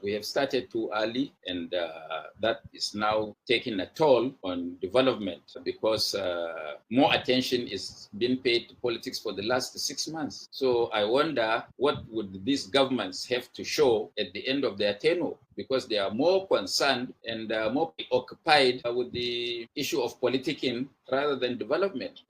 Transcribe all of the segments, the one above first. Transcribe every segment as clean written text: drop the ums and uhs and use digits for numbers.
We have started too early, and that is now taking a toll on development because more attention is being paid to politics for the last 6 months. So I wonder what would these governments have to show at the end of their tenure, because they are more concerned and more preoccupied with the issue of politicking rather than development.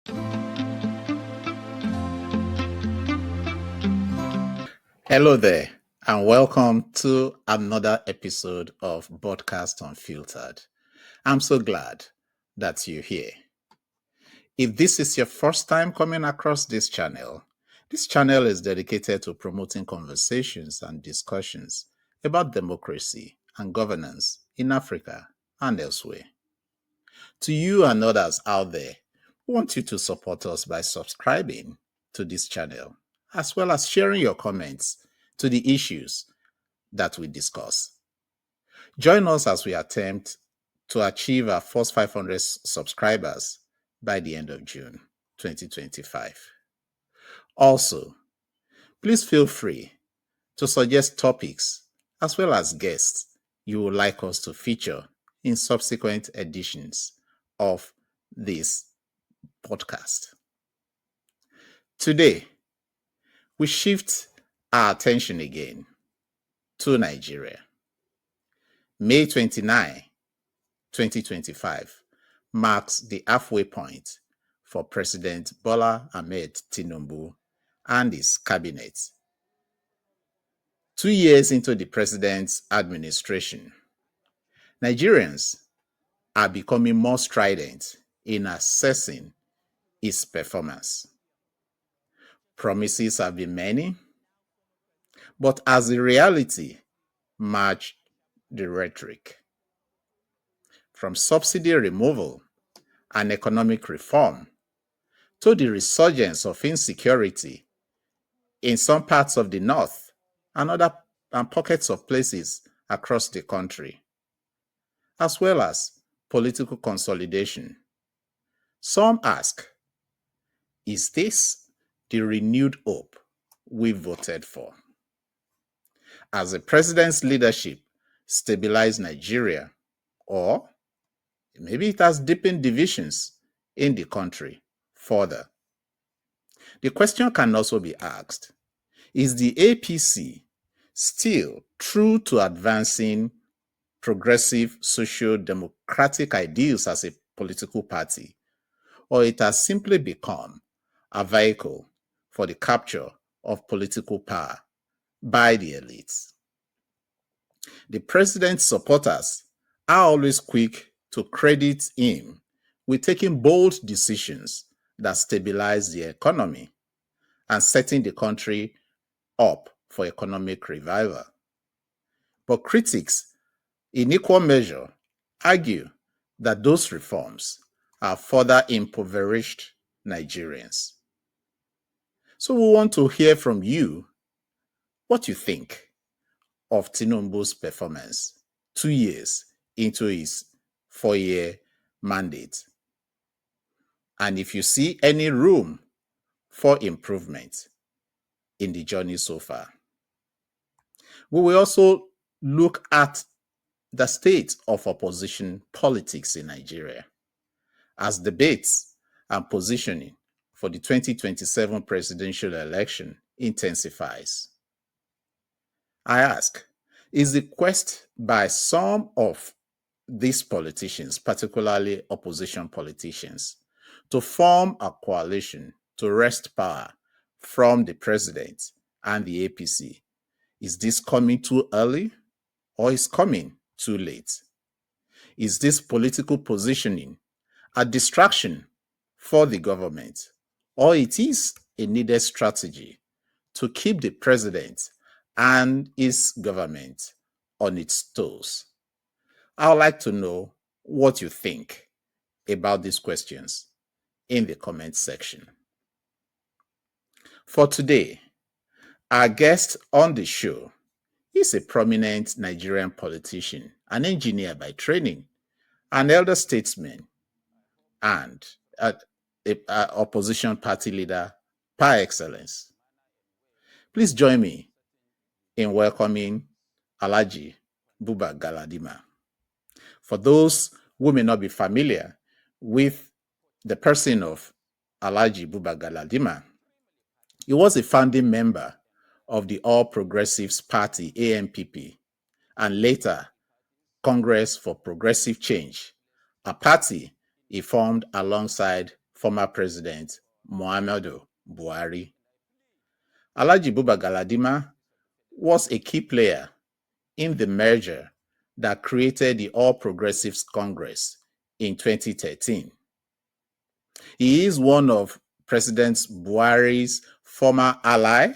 Hello there, and welcome to another episode of Broadcast Unfiltered. I'm so glad that you're here. If this is your first time coming across this channel is dedicated to promoting conversations and discussions about democracy and governance in Africa and elsewhere. To you and others out there, we want you to support us by subscribing to this channel, as well as sharing your comments to the issues that we discuss. Join us as we attempt to achieve our first 500 subscribers by the end of June 2025. Also, please feel free to suggest topics as well as guests you would like us to feature in subsequent editions of this podcast. Today, we shift our attention again to Nigeria. May 29, 2025 marks the halfway point for President Bola Ahmed Tinubu and his cabinet. 2 years into the president's administration, Nigerians are becoming more strident in assessing his performance. Promises have been many, but as the reality matched the rhetoric. From subsidy removal and economic reform to the resurgence of insecurity in some parts of the north and pockets of places across the country, as well as political consolidation. Some ask, is this the renewed hope we voted for? As the president's leadership stabilized Nigeria, or maybe it has deepened divisions in the country further. The question can also be asked, is the APC still true to advancing progressive socio-democratic ideals as a political party, or it has simply become a vehicle for the capture of political power by the elites? The president's supporters are always quick to credit him with taking bold decisions that stabilize the economy and setting the country up for economic revival. But critics, in equal measure, argue that those reforms have further impoverished Nigerians. So we want to hear from you what you think of Tinubu's performance 2 years into his 4-year mandate, and if you see any room for improvement in the journey so far. We will also look at the state of opposition politics in Nigeria as debates and positioning for the 2027 presidential election intensifies. I ask, is the quest by some of these politicians, particularly opposition politicians, to form a coalition to wrest power from the president and the APC, is this coming too early or is coming too late? Is this political positioning a distraction for the government, or it is a needed strategy to keep the president and his government on its toes? I would like to know what you think about these questions in the comment section. For today, our guest on the show is a prominent Nigerian politician, an engineer by training, an elder statesman, and an opposition party leader par excellence. Please join me in welcoming Alhaji Buba Galadima. For those who may not be familiar with the person of Alhaji Buba Galadima, he was a founding member of the All Progressives Party, ANPP, and later Congress for Progressive Change, a party he formed alongside former President Muhammadu Buhari. Alhaji Buba Galadima was a key player in the merger that created the All Progressives Congress in 2013. He is one of President Buhari's former ally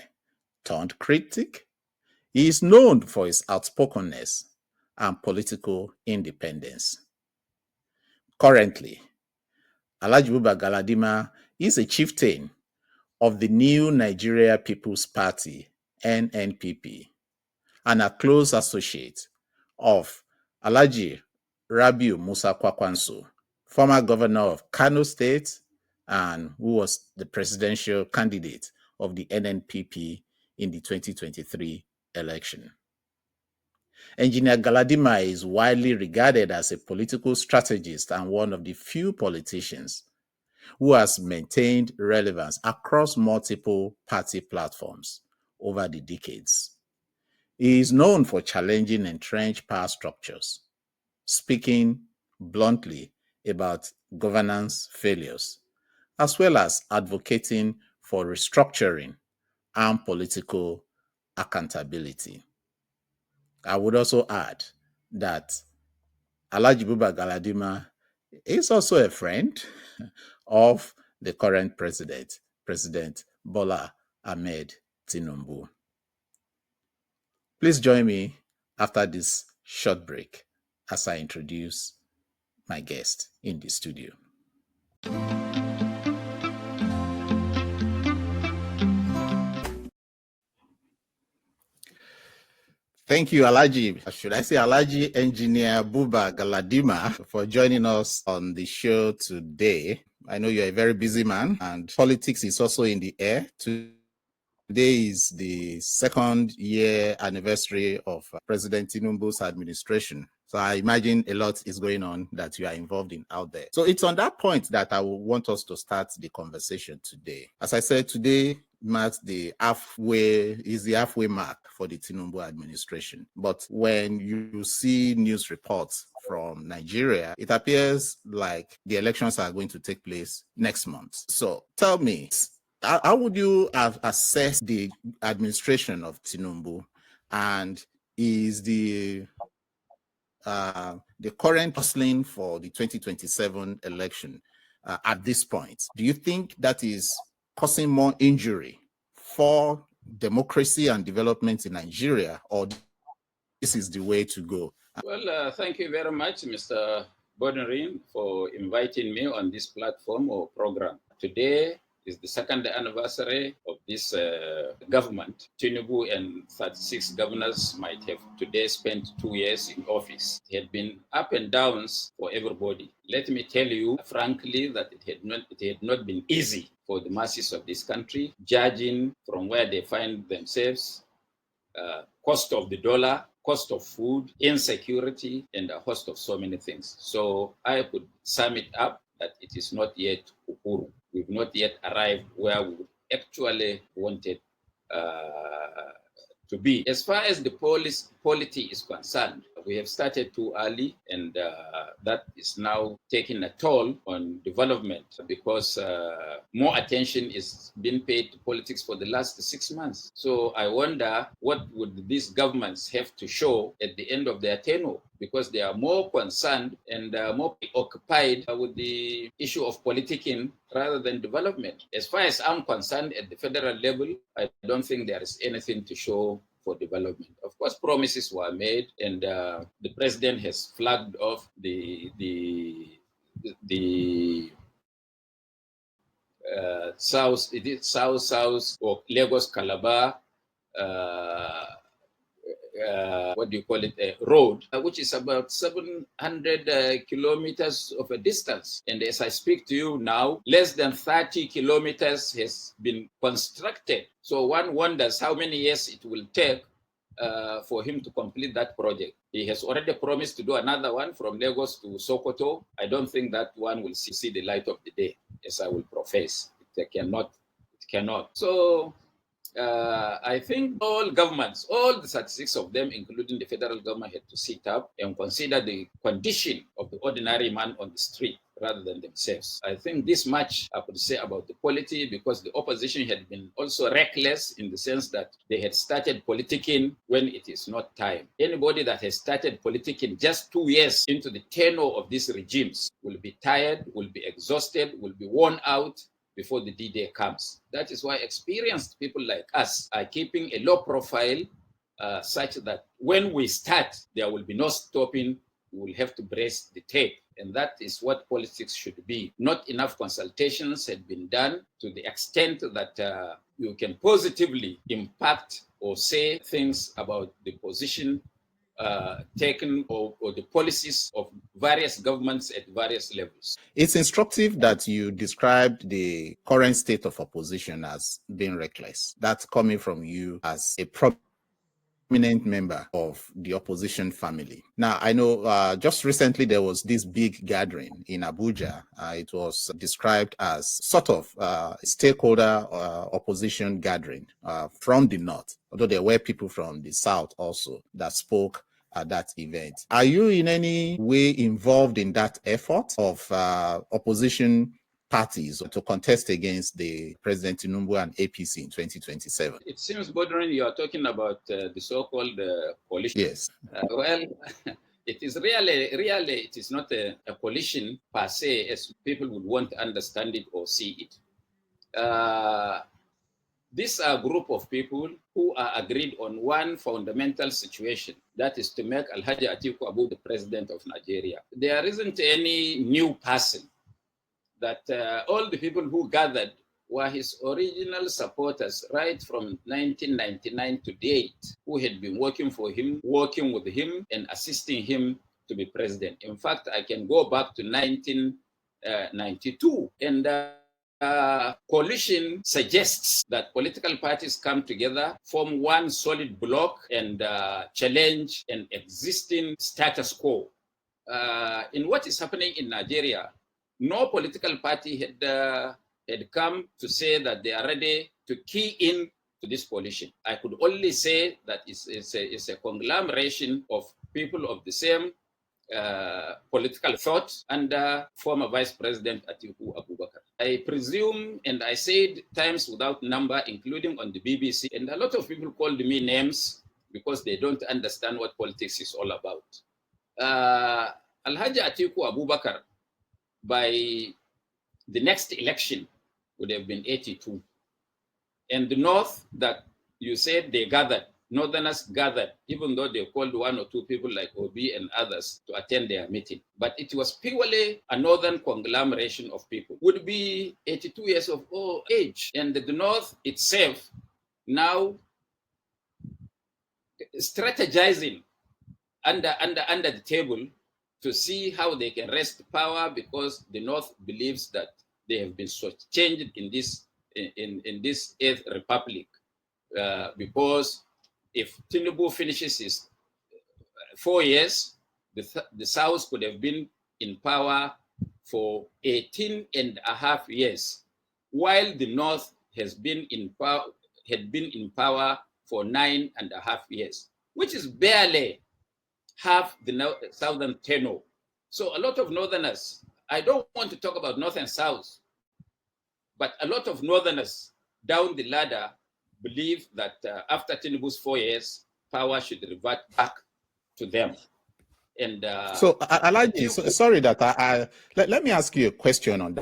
turned critic. He is known for his outspokenness and political independence. Currently, Alhaji Buba Galadima is a chieftain of the New Nigeria People's Party, NNPP, and a close associate of Alhaji Rabiu Musa Kwakwanso, former governor of Kano State and who was the presidential candidate of the NNPP in the 2023 election. Engineer Galadima is widely regarded as a political strategist and one of the few politicians who has maintained relevance across multiple party platforms over the decades. He is known for challenging entrenched power structures, speaking bluntly about governance failures, as well as advocating for restructuring and political accountability. I would also add that Alhaji Buba Galadima is also a friend of the current president, President Bola Ahmed Tinubu. Please join me after this short break as I introduce my guest in the studio. Thank you, Alhaji. Should I say Alhaji Engineer Buba Galadima, for joining us on the show today. I know you're a very busy man and politics is also in the air. Today is the second year anniversary of President Tinubu's administration. So I imagine a lot is going on that you are involved in out there. So it's on that point that I want us to start the conversation today. As I said, today marks the halfway mark for the Tinubu administration. But when you see news reports from Nigeria, it appears like the elections are going to take place next month. So tell me, how would you have assessed the administration of Tinubu, and is the current hustling for the 2027 election at this point? Do you think that is causing more injury for democracy and development in Nigeria, or this is the way to go? Well, thank you very much, Mr. Bodnerin, for inviting me on this platform or program. Today is the second anniversary of this government. Tinubu and 36 governors might have today spent 2 years in office. It had been up and downs for everybody. Let me tell you frankly that it had not been easy for the masses of this country, judging from where they find themselves, cost of the dollar, cost of food, insecurity, and a host of so many things. So I could sum it up that it is not yet Uhuru. We've not yet arrived where we actually wanted to be. As far as the polity is concerned, we have started too early, and that is now taking a toll on development because more attention is being paid to politics for the last 6 months. So I wonder what would these governments have to show at the end of their tenure, because they are more concerned and more occupied with the issue of politicking rather than development. As far as I'm concerned, at the federal level, I don't think there is anything to show for development. Of course, promises were made, and the president has flagged off the south or Lagos Calabar road, which is about 700 kilometers of a distance. And as I speak to you now, less than 30 kilometers has been constructed. So one wonders how many years it will take for him to complete that project. He has already promised to do another one from Lagos to Sokoto. I don't think that one will see the light of the day, as I will profess. It cannot. So I think all governments, all the 36 of them, including the federal government, had to sit up and consider the condition of the ordinary man on the street rather than themselves. I think this much I could say about the polity, because the opposition had been also reckless in the sense that they had started politicking when it is not time. Anybody that has started politicking just 2 years into the tenure of these regimes will be tired, will be exhausted, will be worn out before the D-Day comes. That is why experienced people like us are keeping a low profile such that when we start, there will be no stopping. We will have to brace the tape. And that is what politics should be. Not enough consultations had been done to the extent that you can positively impact or say things about the position taken or the policies of various governments at various levels. It's instructive that you described the current state of opposition as being reckless. That's coming from you as a prominent member of the opposition family. Now, I know just recently there was this big gathering in Abuja. It was described as sort of a stakeholder opposition gathering from the north, although there were people from the south also that spoke at that event. Are you in any way involved in that effort of opposition parties to contest against the President Tinubu and APC in 2027? It seems, Bodrin, you are talking about the so-called coalition. Yes. Well, it is really, it is not a coalition per se, as people would want to understand it or see it. These are a group of people who are agreed on one fundamental situation, that is to make Alhaji Atiku Abu the president of Nigeria. There isn't any new person. That all the people who gathered were his original supporters right from 1999 to date, who had been working for him, working with him, and assisting him to be president. In fact, I can go back to 1992, and coalition suggests that political parties come together, form one solid bloc, and challenge an existing status quo. In what is happening in Nigeria, no political party had come to say that they are ready to key in to this coalition. I could only say that it's a conglomeration of people of the same political thought under former Vice President Atiku Abubakar. I presume, and I said times without number, including on the BBC, and a lot of people called me names because they don't understand what politics is all about. Alhaji Atiku Abubakar, by the next election, would have been 82. And the North that you said they gathered, Northerners gathered, even though they called one or two people like Obi and others to attend their meeting. But it was purely a Northern conglomeration of people, would be 82 years of age. And the North itself now strategizing under the table to see how they can wrest power, because the North believes that they have been changed in this 8th Republic. Because if Tinubu finishes his 4 years, the South could have been in power for 18 and a half years, while the North has been in power, had been in power for 9.5 years, which is barely half the Southern tenure. So a lot of Northerners, I don't want to talk about North and South, but a lot of Northerners down the ladder believe that after Tinubu's 4 years, power should revert back to them. And so, Alaji, sorry that let me ask you a question on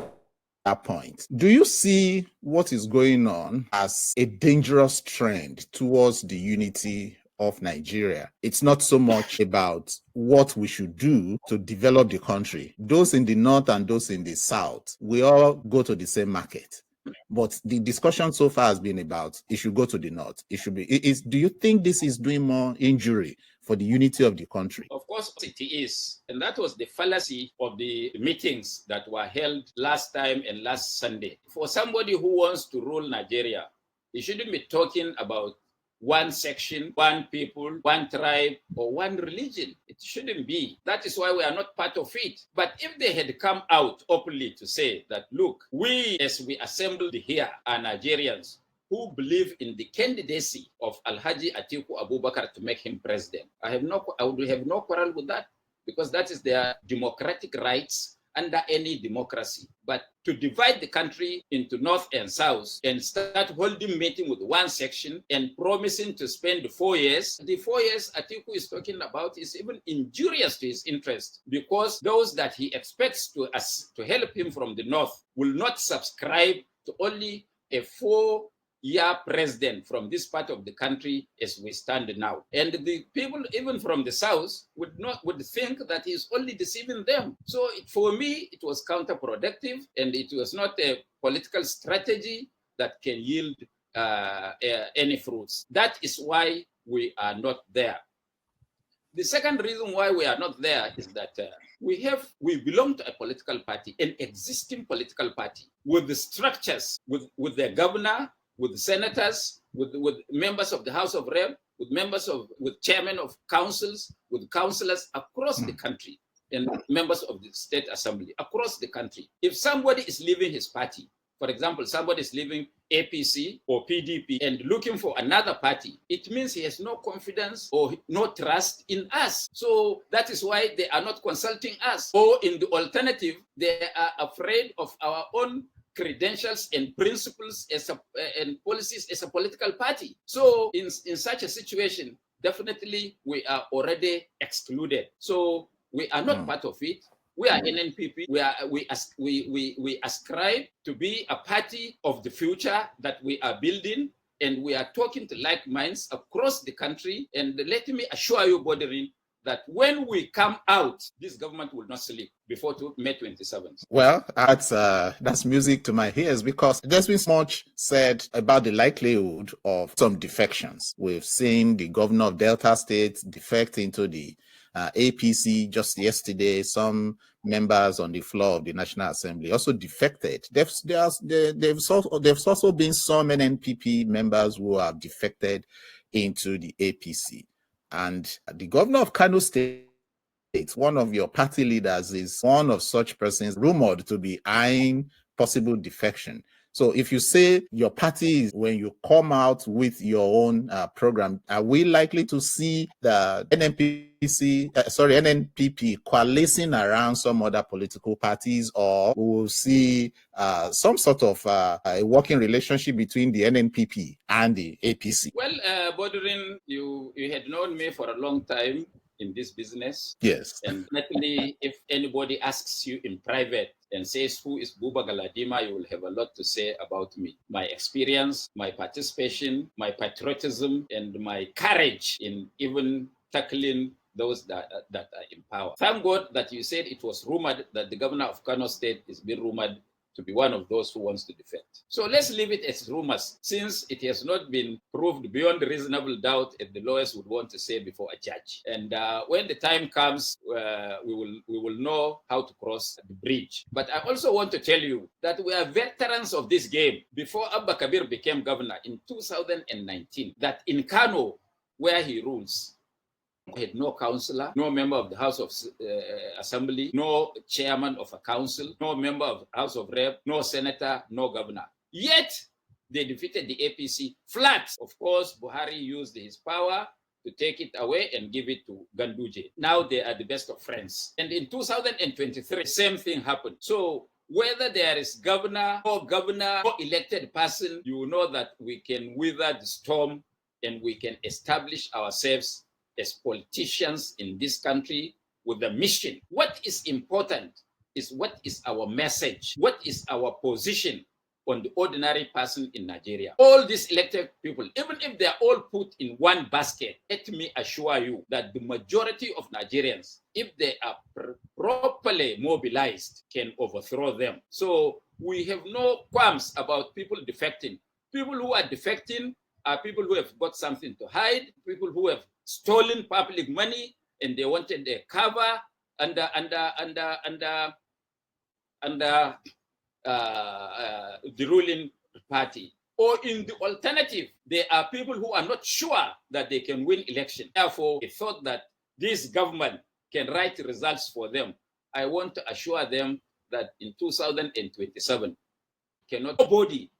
that point. Do you see what is going on as a dangerous trend towards the unity of Nigeria? It's not so much about what we should do to develop the country. Those in the north and those in the south, we all go to the same market. But the discussion so far has been about it should go to the north. It should be. Do you think this is doing more injury for the unity of the country? Of course it is. And that was the fallacy of the meetings that were held last time and last Sunday. For somebody who wants to rule Nigeria, he shouldn't be talking about one section, one people, one tribe, or one religion. It shouldn't be. That is why we are not part of it. But if they had come out openly to say that, look, we, as we assembled here, are Nigerians who believe in the candidacy of Alhaji Atiku Abubakar to make him president, I would have no quarrel with that, because that is their democratic rights under any democracy. But to divide the country into North and South and start holding meeting with one section and promising to spend 4 years, the 4 years Atiku is talking about is even injurious to his interest, because those that he expects to help him from the North will not subscribe to only a 4-year president from this part of the country as we stand now. And the people, even from the South, would think that he's only deceiving them. So for me, it was counterproductive, and it was not a political strategy that can yield any fruits. That is why we are not there. The second reason why we are not there is that we belong to a political party, an existing political party, with the structures, with the governor, with the senators, with members of the House of Rep, with chairmen of councils, with councillors across the country, and members of the state assembly across the country. If somebody is leaving his party, for example, somebody is leaving APC or PDP and looking for another party, it means he has no confidence or no trust in us. So that is why they are not consulting us. Or in the alternative, they are afraid of our own credentials and principles and policies as a political party. So in such a situation, definitely we are already excluded. So we are not part of it. We are NNPP. We ascribe to be a party of the future that we are building, and we are talking to like minds across the country. And let me assure you, Boderin, that when we come out, this government will not sleep before May 27th. Well, that's music to my ears, because there's been much said about the likelihood of some defections. We've seen the governor of Delta State defect into the APC just yesterday. Some members on the floor of the National Assembly also defected. There's also been some NNPP members who have defected into the APC. And the governor of Kano State, one of your party leaders, is one of such persons rumored to be eyeing possible defection. So if you say your party is, when you come out with your own program, are we likely to see the NNPP coalescing around some other political parties, or we will see some sort of a working relationship between the NNPP and the APC? Well, Bodrin, you had known me for a long time in this business. Yes. And definitely, if anybody asks you in private and says, who is Buba Galadima, you will have a lot to say about me. My experience, my participation, my patriotism, and my courage in even tackling those that are in power. Thank God that you said it was rumored that the governor of Kano State is being rumored to be one of those who wants to defect. So let's leave it as rumors, since it has not been proved beyond reasonable doubt, as the lawyers would want to say before a judge. And when the time comes, we will know how to cross the bridge. But I also want to tell you that we are veterans of this game. Before Abba Kabir became governor in 2019, that in Kano, where he rules, had no councillor, no member of the House of Assembly, no chairman of a council, no member of the House of Rep, no senator, no governor. Yet, they defeated the APC flat. Of course, Buhari used his power to take it away and give it to Ganduje. Now they are the best of friends. And in 2023, same thing happened. So whether there is governor or elected person, you know that we can weather the storm and we can establish ourselves as politicians in this country with a mission. What is important is what is our message, what is our position on the ordinary person in Nigeria. All these elected people, even if they are all put in one basket, let me assure you that the majority of Nigerians, if they are properly mobilized, can overthrow them. So we have no qualms about people defecting. People who are defecting are people who have got something to hide, people who have stolen public money and they wanted a cover under the ruling party. Or in the alternative, there are people who are not sure that they can win election. Therefore, they thought that this government can write results for them. I want to assure them that in 2027, nobody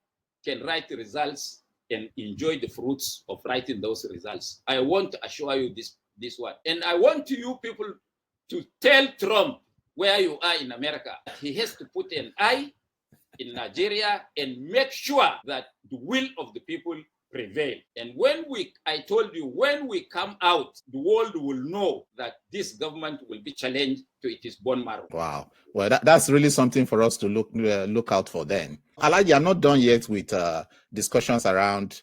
can write results and enjoy the fruits of writing those results. I want to assure you this one. And I want you people to tell Trump where you are in America. He has to put an eye in Nigeria and make sure that the will of the people prevail. And I told you, when we come out, the world will know that this government will be challenged to its bone marrow. Wow. Well, that's really something for us to look out for then. Alhaji, I'm not done yet with discussions around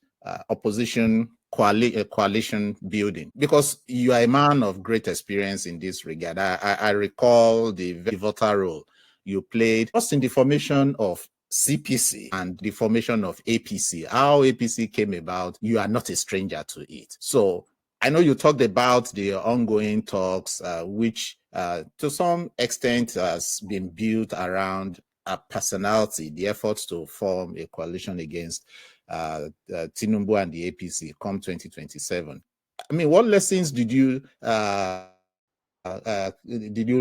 opposition coalition building, because you are a man of great experience in this regard. I recall the vital role you played just in the formation of CPC and the formation of APC. How APC came about, you are not a stranger to it. So I know you talked about the ongoing talks, which to some extent has been built around a personality, the efforts to form a coalition against Tinubu and the APC come 2027. I mean, what lessons did you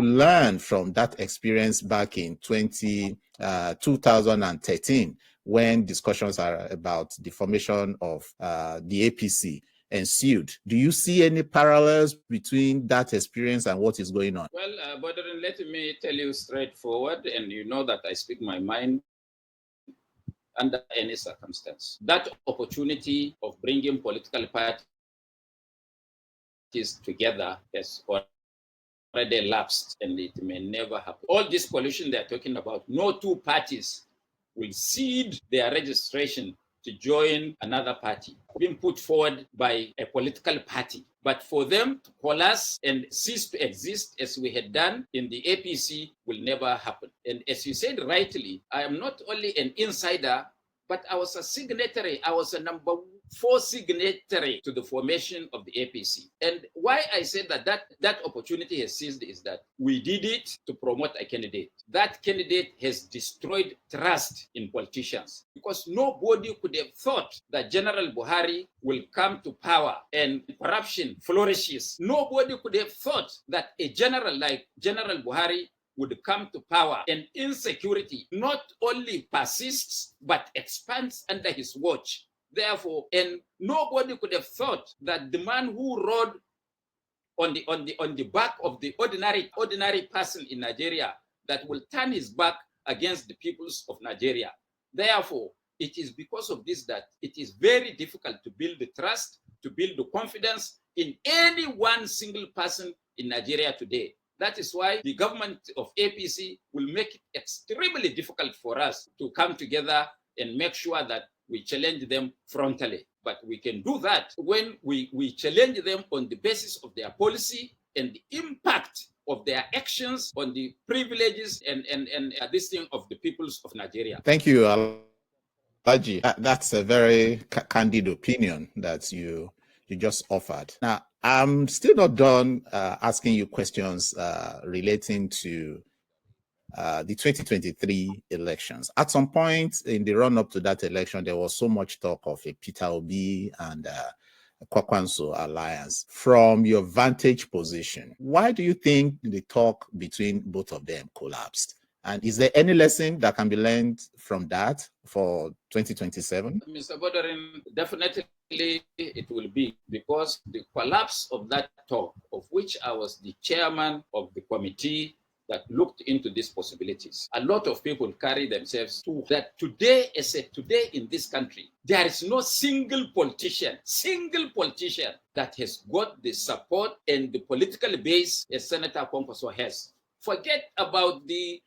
learn from that experience back in 2013 when discussions are about the formation of the APC ensued? Do you see any parallels between that experience and what is going on? Well, Badrin, let me tell you straightforward, and you know that I speak my mind under any circumstance. That opportunity of bringing political parties together has already lapsed, and it may never happen. All this coalition they're talking about, no two parties will cede their registration to join another party being put forward by a political party. But for them to coalesce and cease to exist as we had done in the APC will never happen. And as you said rightly, I am not only an insider, but I was a signatory. I was a number 4 signatory to the formation of the APC. And why I said that opportunity has ceased is that we did it to promote a candidate. That candidate has destroyed trust in politicians, because nobody could have thought that General Buhari will come to power and corruption flourishes. Nobody could have thought that a general like General Buhari would come to power and insecurity not only persists but expands under his watch. Therefore, and nobody could have thought that the man who rode on the back of the ordinary person in Nigeria that will turn his back against the peoples of Nigeria. Therefore, it is because of this that it is very difficult to build the trust, to build the confidence in any one single person in Nigeria today. That is why the government of APC will make it extremely difficult for us to come together and make sure that we challenge them frontally. But we can do that when we challenge them on the basis of their policy and the impact of their actions on the privileges and this thing of the peoples of Nigeria. Thank you, Alhaji. That's a very candid opinion that you just offered. Now, I'm still not done asking you questions relating to the 2023 elections. At some point in the run-up to that election, there was so much talk of a Peter Obi and Kwakwanso alliance. From your vantage position, why do you think the talk between both of them collapsed? And is there any lesson that can be learned from that for 2027? Mr. Bodarin, definitely it will be, because the collapse of that talk, of which I was the chairman of the committee that looked into these possibilities. A lot of people carry themselves to that today, as a today in this country, there is no single politician that has got the support and the political base as Senator Kwankwaso has. Forget about the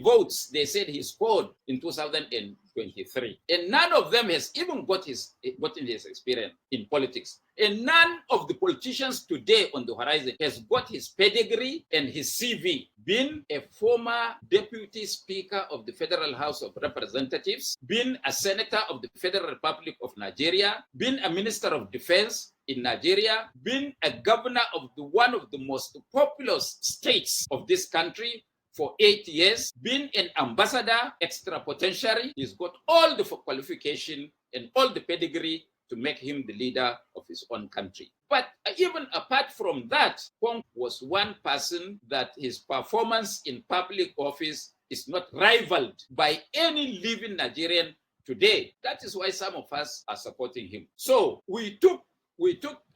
votes they said he scored in 2023. And none of them has even gotten his experience in politics. And none of the politicians today on the horizon has got his pedigree and his CV. Been a former deputy speaker of the Federal House of Representatives, been a senator of the Federal Republic of Nigeria, been a minister of defense in Nigeria, been a governor of one of the most populous states of this country, for 8 years, been an ambassador, extra-potentiary. He's got all the qualification and all the pedigree to make him the leader of his own country. But even apart from that, Kwong was one person that his performance in public office is not rivaled by any living Nigerian today. That is why some of us are supporting him. So we took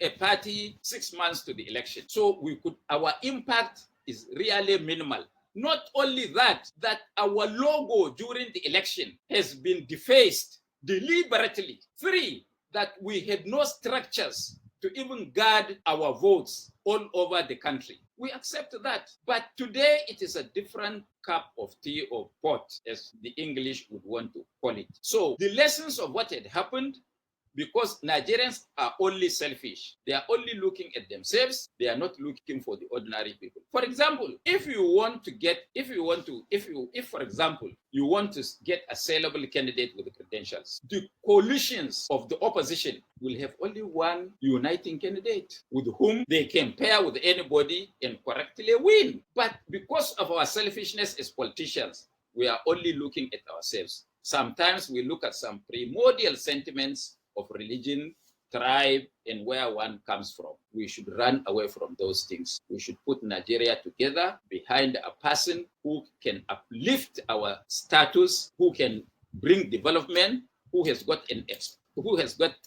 a party 6 months to the election. So our impact is really minimal. Not only that our logo during the election has been defaced deliberately. 3, that we had no structures to even guard our votes all over the country. We accept that. But today it is a different cup of tea or pot, as the English would want to call it. So the lessons of what had happened, because Nigerians are only selfish. They are only looking at themselves. They are not looking for the ordinary people. For example, if for example, you want to get a saleable candidate with the credentials, the coalitions of the opposition will have only one uniting candidate with whom they can pair with anybody and correctly win. But because of our selfishness as politicians, we are only looking at ourselves. Sometimes we look at some primordial sentiments of religion, tribe, and where one comes from. We should run away from those things. We should put Nigeria together behind a person who can uplift our status, who can bring development, who has got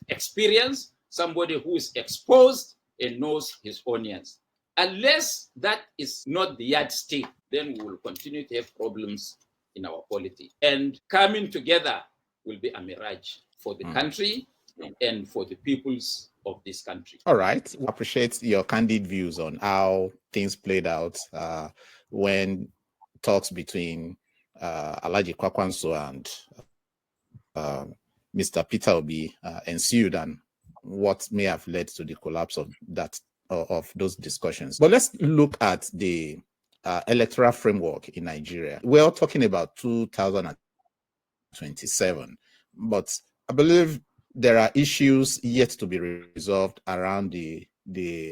experience, somebody who is exposed and knows his onions. Unless that is not the yardstick, then we will continue to have problems in our polity. And coming together will be a mirage for the country and for the peoples of this country. All right. We appreciate your candid views on how things played out when talks between Alhaji Kwakwanso and Mr. Peter Obi ensued, and what may have led to the collapse of those discussions. But let's look at the electoral framework in Nigeria. We're all talking about 2027, but I believe there are issues yet to be resolved around the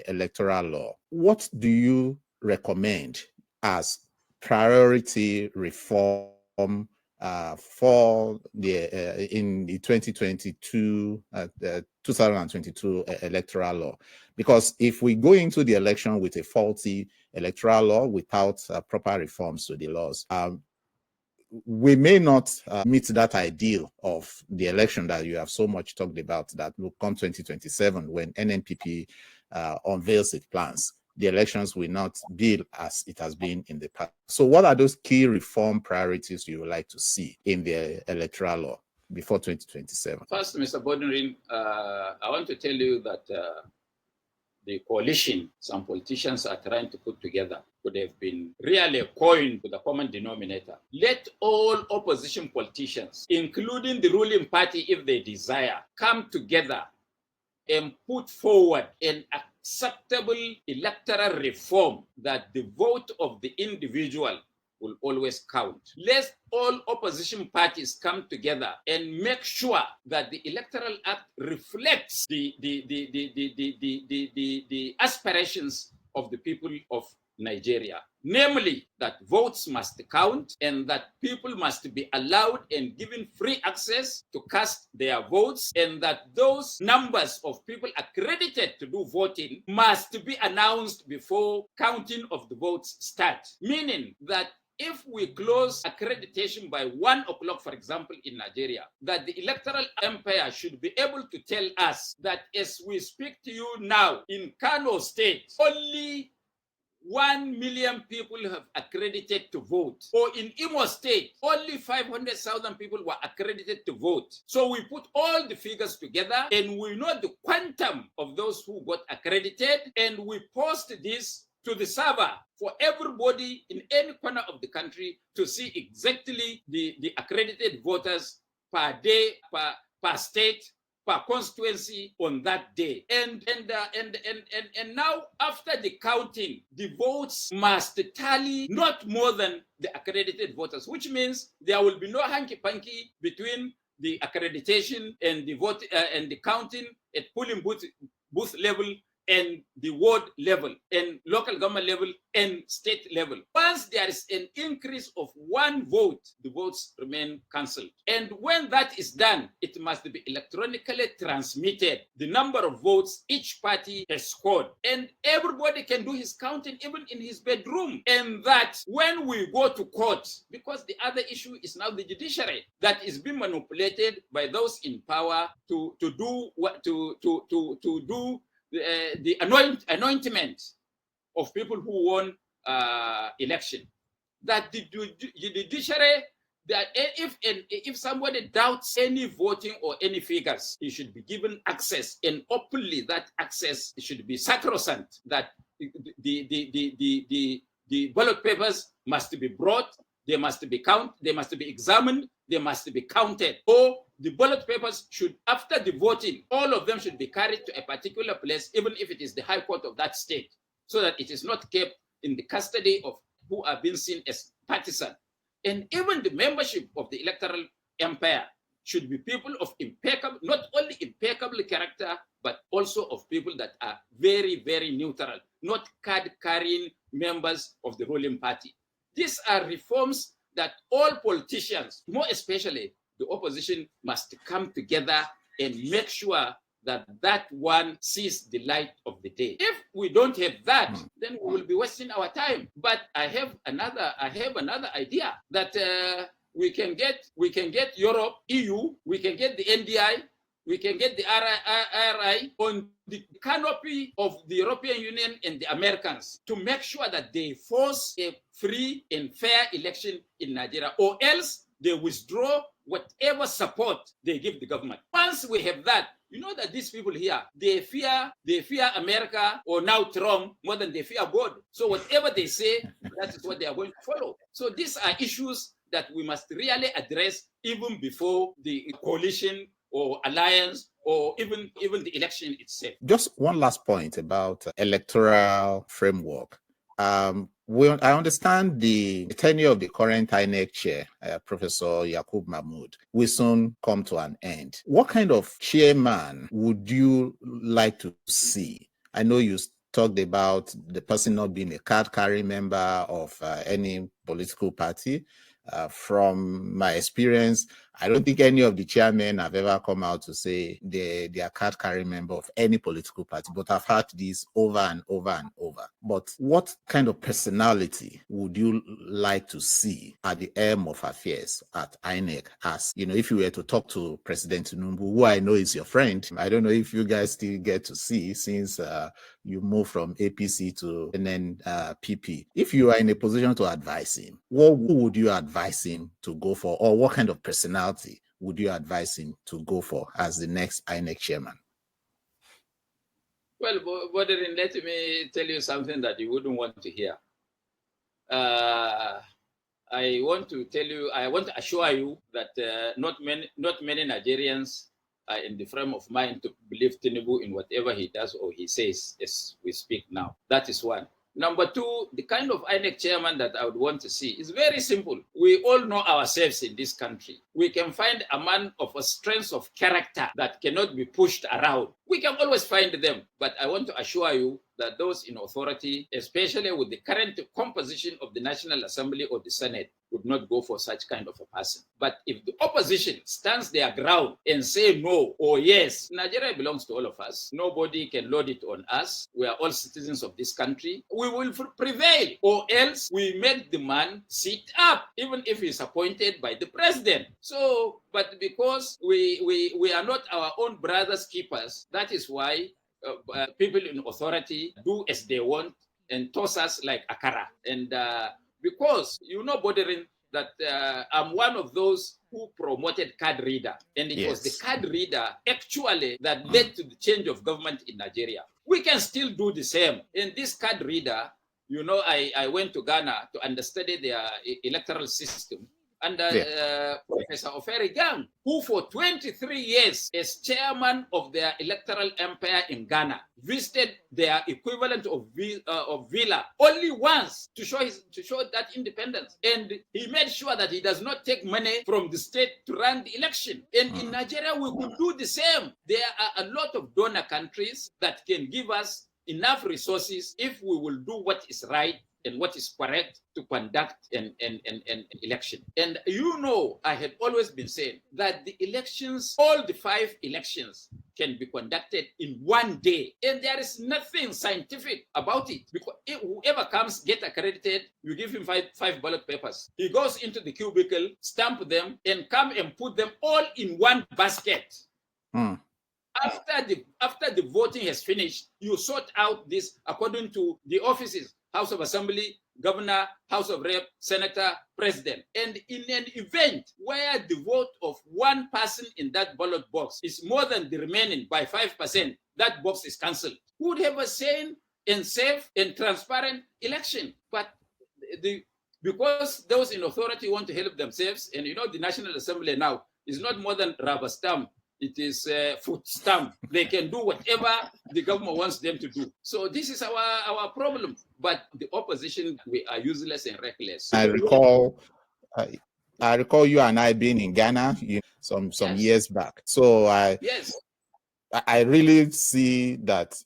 electoral law. What do you recommend as priority reform for in the 2022 electoral law? Because if we go into the election with a faulty electoral law without proper reforms to the laws, we may not meet that ideal of the election that you have so much talked about that will come 2027 when NNPP unveils its plans. The elections will not be as it has been in the past. So what are those key reform priorities you would like to see in the electoral law before 2027? First, Mr. Bodrin, I want to tell you that the coalition some politicians are trying to put together could have been really a coin with a common denominator. Let all opposition politicians, including the ruling party if they desire, come together and put forward an acceptable electoral reform that the vote of the individual will always count. Let all opposition parties come together and make sure that the Electoral Act reflects the aspirations of the people of Nigeria. Namely, that votes must count and that people must be allowed and given free access to cast their votes, and that those numbers of people accredited to do voting must be announced before counting of the votes start. Meaning that if we close accreditation by 1 o'clock, for example, in Nigeria, that the electoral empire should be able to tell us that as we speak to you now in Kano State, only 1 million people have accredited to vote. Or in Imo State, only 500,000 people were accredited to vote. So we put all the figures together and we know the quantum of those who got accredited, and we post this to the server for everybody in any corner of the country to see exactly the accredited voters per day, per state, per constituency on that day. And now after the counting, the votes must tally not more than the accredited voters, which means there will be no hanky-panky between the accreditation and the vote and the counting at polling booth level. and the ward level and local government level and state level. Once there is an increase of 1 vote, the votes remain cancelled. And when that is done, it must be electronically transmitted, the number of votes each party has scored. And everybody can do his counting even in his bedroom. And that when we go to court, because the other issue is now the judiciary that is being manipulated by those in power to do the anointment of people who won election. That the judiciary, that if somebody doubts any voting or any figures, he should be given access, and openly that access should be sacrosanct. That the ballot papers must be brought, they must be counted, they must be examined, they must be counted. Or the ballot papers should, after the voting, all of them should be carried to a particular place, even if it is the high court of that state, so that it is not kept in the custody of who are being seen as partisan. And even the membership of the electoral empire should be people of impeccable, not only impeccable character, but also of people that are very, very neutral, not card-carrying members of the ruling party. These are reforms that all politicians, more especially the opposition, must come together and make sure that that one sees the light of the day. If we don't have that, then we will be wasting our time. But I have another idea that we can get Europe, EU, we can get the NDI, we can get the RI on the canopy of the European Union and the Americans to make sure that they force a free and fair election in Nigeria, or else they withdraw whatever support they give the government. Once we have that, you know that these people here, they fear America or now Trump more than they fear God. So whatever they say, that is what they are going to follow. So these are issues that we must really address even before the coalition or alliance or even the election itself. Just one last point about electoral framework. I understand the tenure of the current INEC chair, Professor Yakub Mahmood, will soon come to an end. What kind of chairman would you like to see? I know you talked about the person not being a card-carrying member of any political party. From my experience, I don't think any of the chairmen have ever come out to say they are card-carrying member of any political party, but I've heard this over and over and over. But what kind of personality would you like to see at the helm of affairs at INEC? As you know, if you were to talk to President Tinubu, who I know is your friend, I don't know if you guys still get to see since you moved from APC to NNPP. If you are in a position to advise him, what would you advise him to go for, or what kind of personality would you advise him to go for as the next INEC chairman? Well, Boderin, let me tell you something that you wouldn't want to hear. I want to assure you that not many Nigerians are in the frame of mind to believe Tinubu in whatever he does or he says as we speak now. That is one. Number two, the kind of INEC chairman that I would want to see is very simple. We all know ourselves in this country. We can find a man of a strength of character that cannot be pushed around. We can always find them. But I want to assure you that those in authority, especially with the current composition of the National Assembly or the Senate, would not go for such kind of a person. But if the opposition stands their ground and say no or yes, Nigeria belongs to all of us. Nobody can load it on us. We are all citizens of this country. We will prevail, or else we make the man sit up, even if he's appointed by the president. So, but because we are not our own brothers' keepers, that is why people in authority do as they want and toss us like akara. And because you know, Boderin, that I'm one of those who promoted card reader, and it was the card reader actually that led to the change of government in Nigeria. We can still do the same. In this card reader, you know, I went to Ghana to understudy their electoral system under Professor Oferi Gang, who for 23 years as chairman of their electoral empire in Ghana visited their equivalent of Villa only once to show that independence. And he made sure that he does not take money from the state to run the election. And in Nigeria, we could do the same. There are a lot of donor countries that can give us enough resources if we will do what is right and what is correct to conduct an election. And I had always been saying that the elections, all the 5 elections, can be conducted in one day. And there is nothing scientific about it. Because whoever comes, get accredited, you give him five ballot papers. He goes into the cubicle, stamp them, and come and put them all in one basket. After the voting has finished, you sort out this according to the offices: House of Assembly, Governor, House of Rep, Senator, President. And in an event where the vote of one person in that ballot box is more than the remaining by 5%, that box is cancelled. Who would have a sane and safe and transparent election? But because those in authority want to help themselves, and the National Assembly now is not more than rubber stamp. It is a foot stamp. They can do whatever the government wants them to do. So this is our problem. But the opposition, we are useless and reckless. I recall you and I being in Ghana some Yes. years back. So I really see that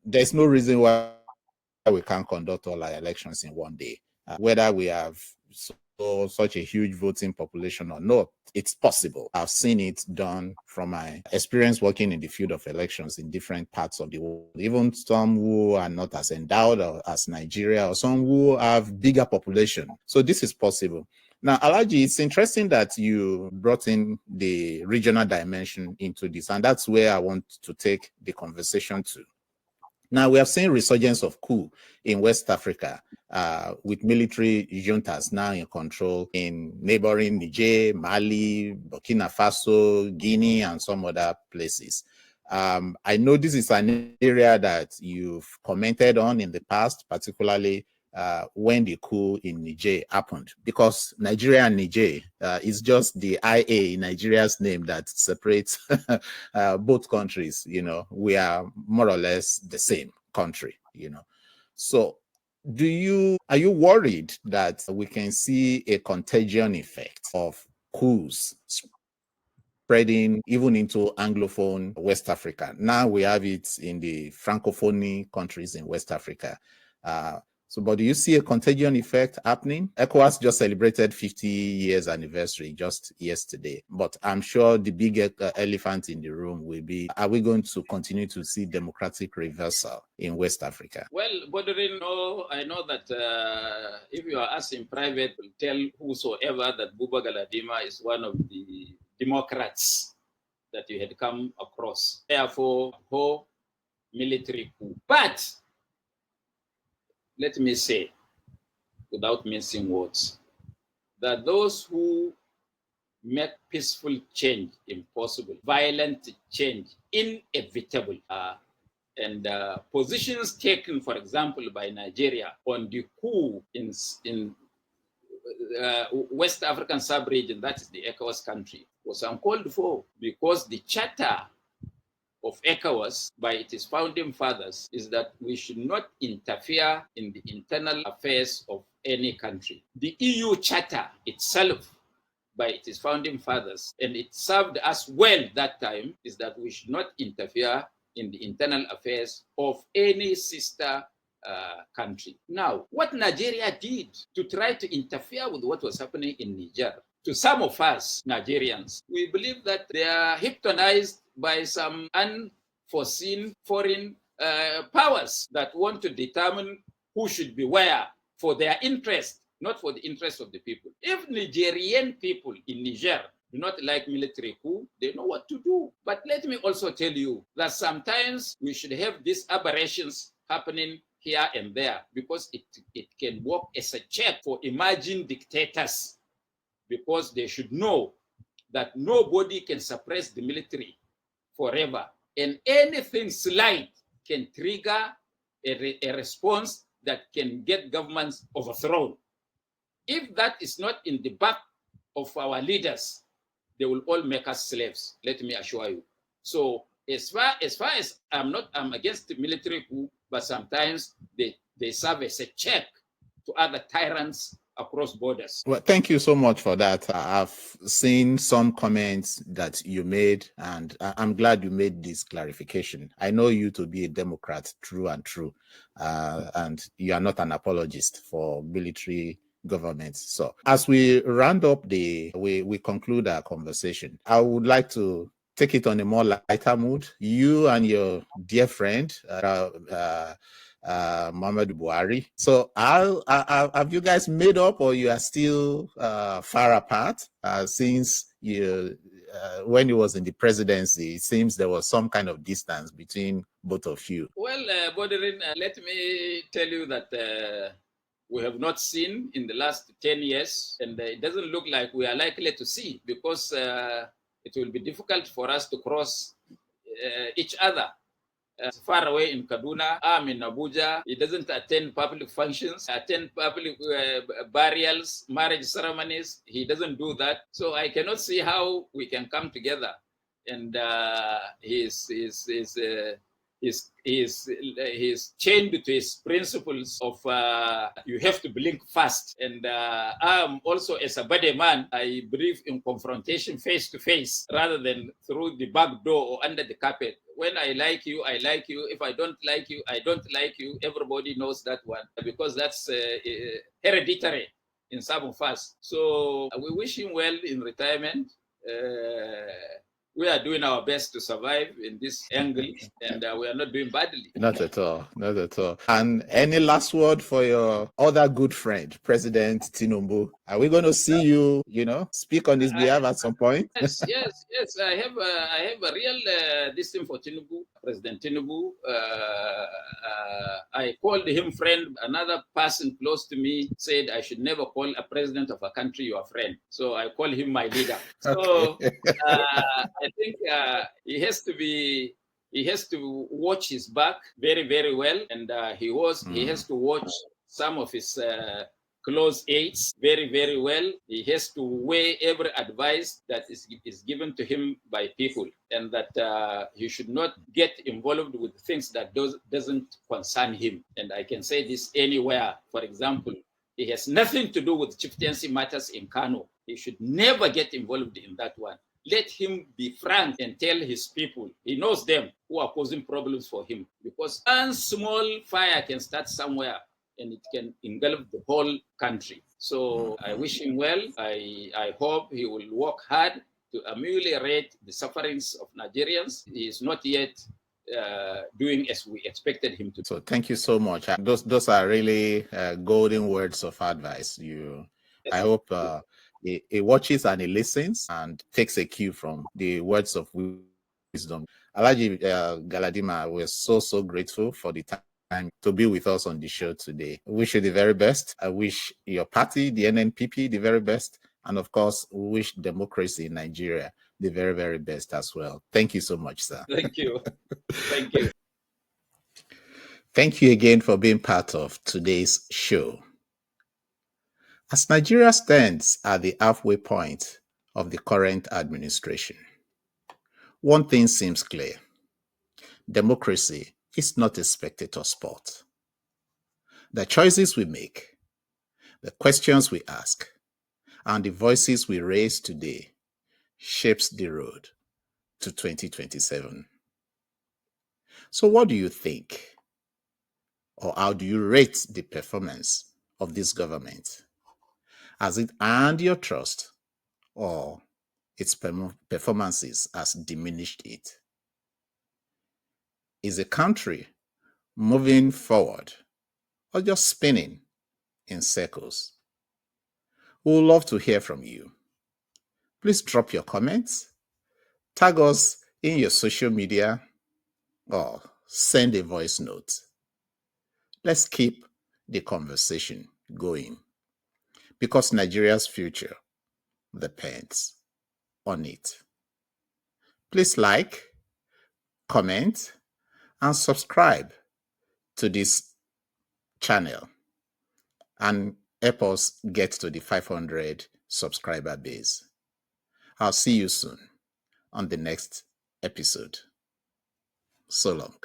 there's no reason why we can't conduct all our elections in one day. Whether we have such a huge voting population or not, it's possible. I've seen it done from my experience working in the field of elections in different parts of the world, even some who are not as endowed as Nigeria, or some who have bigger population. So this is possible. Now, Alhaji, it's interesting that you brought in the regional dimension into this, and that's where I want to take the conversation to. Now, we have seen resurgence of coup in West Africa, with military juntas now in control in neighboring Niger, Mali, Burkina Faso, Guinea, and some other places. I know this is an area that you've commented on in the past, particularly when the coup in Niger happened, because Nigeria and Niger is just the IA in Nigeria's name that separates both countries. We are more or less the same country. So are you worried that we can see a contagion effect of coups spreading even into Anglophone West Africa? Now we have it in the Francophone countries in West Africa. But do you see a contagion effect happening? ECOWAS just celebrated 50 years anniversary just yesterday, but I'm sure the big elephant in the room will be, are we going to continue to see democratic reversal in West Africa? Well, Bodrin, I know that if you are asked in private, will tell whosoever that Buba Galadima is one of the Democrats that you had come across. Therefore, military coup. But let me say, without mincing words, that those who make peaceful change impossible, violent change inevitable, and positions taken, for example, by Nigeria on the coup in West African sub-region, that is the ECOWAS country, was uncalled for, because the charter of ECOWAS by its founding fathers is that we should not interfere in the internal affairs of any country. The EU Charter itself by its founding fathers, and it served us well that time, is that we should not interfere in the internal affairs of any sister country. Now, what Nigeria did to try to interfere with what was happening in Niger, to some of us Nigerians, we believe that they are hypnotized by some unforeseen foreign powers that want to determine who should be where for their interest, not for the interest of the people. If Nigerian people in Niger do not like military coup, they know what to do. But let me also tell you that sometimes we should have these aberrations happening here and there, because it can work as a check for emerging dictators, because they should know that nobody can suppress the military forever, and anything slight can trigger a response that can get governments overthrown. If that is not in the back of our leaders, they will all make us slaves, let me assure you. So as far as I'm against the military coup, but sometimes they serve as a check to other tyrants across borders. Well, thank you so much for that. I've seen some comments that you made, and I'm glad you made this clarification. I know you to be a Democrat, true and true, and you are not an apologist for military government. So as we round up we conclude our conversation, I would like to take it on a more lighter mood. You and your dear friend, Muhammad Buhari. So have you guys made up, or you are still far apart? Since you when he was in the presidency, it seems there was some kind of distance between both of you. Well, Bodrin, let me tell you that we have not seen in the last 10 years, and it doesn't look like we are likely to see, because it will be difficult for us to cross each other. Far away in Kaduna, I'm in Abuja. He doesn't attend public functions, attend public burials, marriage ceremonies. He doesn't do that. So I cannot see how we can come together. And he's chained to his principles of you have to blink fast. And I'm also, as a body man, I believe in confrontation face to face rather than through the back door or under the carpet. When I like you, I like you. If I don't like you, I don't like you. Everybody knows that one, because that's hereditary in some of us. So we wish him well in retirement. We are doing our best to survive in this angle, and we are not doing badly. Not at all. Not at all. And any last word for your other good friend, President Tinubu? Are we going to see you, speak on his behalf at some point? Yes. I have a real this thing for Tinubu, President Tinubu. I called him friend. Another person close to me said I should never call a president of a country your friend. So I call him my leader. So I think he has to watch his back very, very well, and he has to watch some of his close aides very, very well. He has to weigh every advice that is given to him by people, and that he should not get involved with things that doesn't concern him. And I can say this anywhere. For example, it has nothing to do with chieftaincy matters in Kano. He should never get involved in that one. Let him be frank and tell his people. He knows them who are causing problems for him, because one small fire can start somewhere and it can engulf the whole country. So I wish him well. I hope he will work hard to ameliorate the sufferings of Nigerians. He is not yet doing as we expected him to. So thank you so much. Those are really golden words of advice. I hope he watches and he listens and takes a cue from the words of wisdom. Alhaji Galadima, we're so grateful for the time to be with us on the show today. I wish you the very best. I wish your party, the NNPP, the very best. And of course, we wish democracy in Nigeria the very, very best as well. Thank you so much, sir. Thank you. Thank you. Thank you again for being part of today's show. As Nigeria stands at the halfway point of the current administration, one thing seems clear. Democracy is not a spectator sport. The choices we make, the questions we ask, and the voices we raise today shapes the road to 2027. So what do you think? Or how do you rate the performance of this government? Has it earned your trust, or its performances has diminished it? Is the country moving forward or just spinning in circles? We would love to hear from you. Please drop your comments, tag us in your social media, or send a voice note. Let's keep the conversation going, because Nigeria's future depends on it. Please like, comment, and subscribe to this channel and help us get to the 500 subscriber base. I'll see you soon on the next episode. So long.